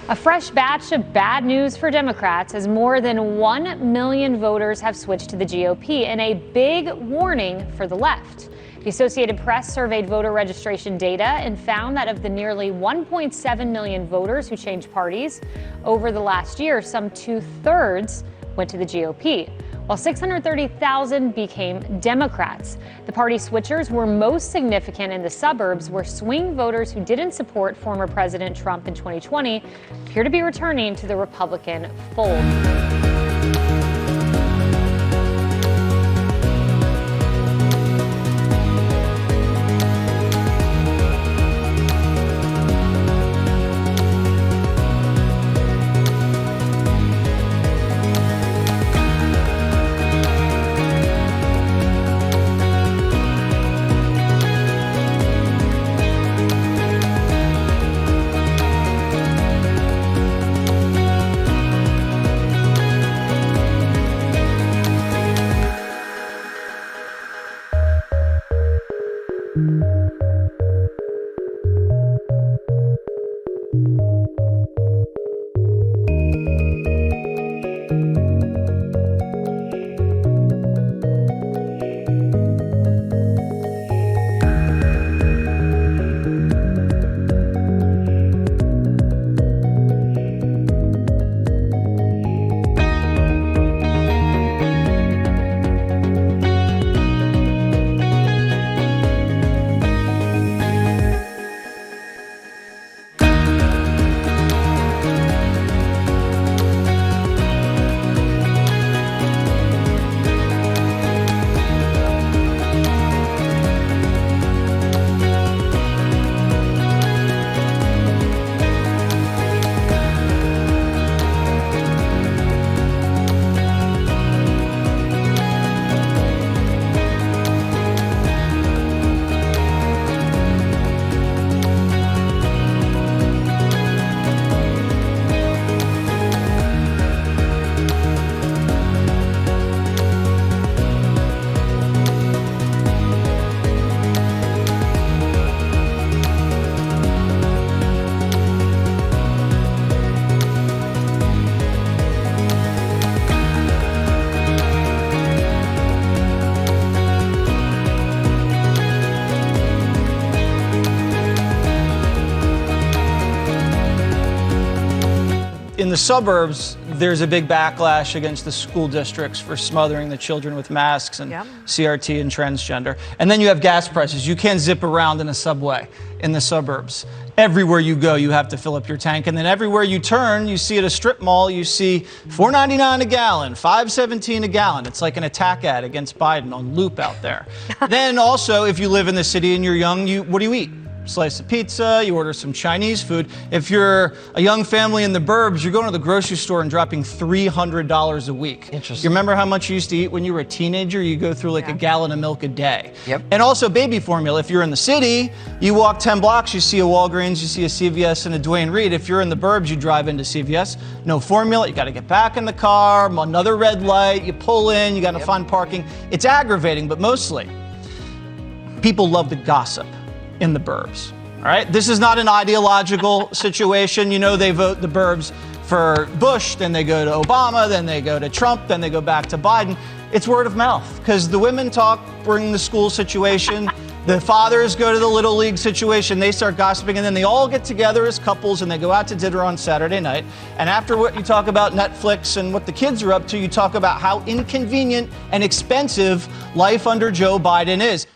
A fresh batch of bad news for Democrats as more than 1 million voters have switched to the GOP in a big warning for the left. The Associated Press surveyed voter registration data and found that of the nearly 1.7 million voters who changed parties over the last year, some 2/3 went to the GOP, while 630,000 became Democrats. The party switchers were most significant in the suburbs, where swing voters who didn't support former President Trump in 2020 appear to be returning to the Republican fold. In the suburbs, there's a big backlash against the school districts for smothering the children with masks and CRT and transgender. And then you have gas prices. You can't zip around in a subway in the suburbs. Everywhere you go, you have to fill up your tank. And then everywhere you turn, you see at a strip mall, you see $4.99 a gallon, $5.17 a gallon. It's like an attack ad against Biden on loop out there. Then also, if you live in the city and you're young, what do you eat? Slice of pizza, you order some Chinese food. If you're a young family in the burbs, you're going to the grocery store and dropping $300 a week. Interesting. You remember how much you used to eat when you were a teenager? You go through like a gallon of milk a day. Yep. And also baby formula. If you're in the city, you walk 10 blocks, you see a Walgreens, you see a CVS and a Duane Reade. If you're in the burbs, you drive into CVS, no formula, you got to get back in the car, another red light, you pull in, you got to find parking. It's aggravating, but mostly people love to gossip in the burbs. All right, this is not an ideological situation. You know, they vote the burbs for Bush, then they go to Obama, then they go to Trump, then they go back to Biden. It's word of mouth because the women talk, bring the school situation, the fathers go to the Little League situation, they start gossiping, and then they all get together as couples and they go out to dinner on Saturday night. And after what you talk about Netflix and what the kids are up to, you talk about how inconvenient and expensive life under Joe Biden is.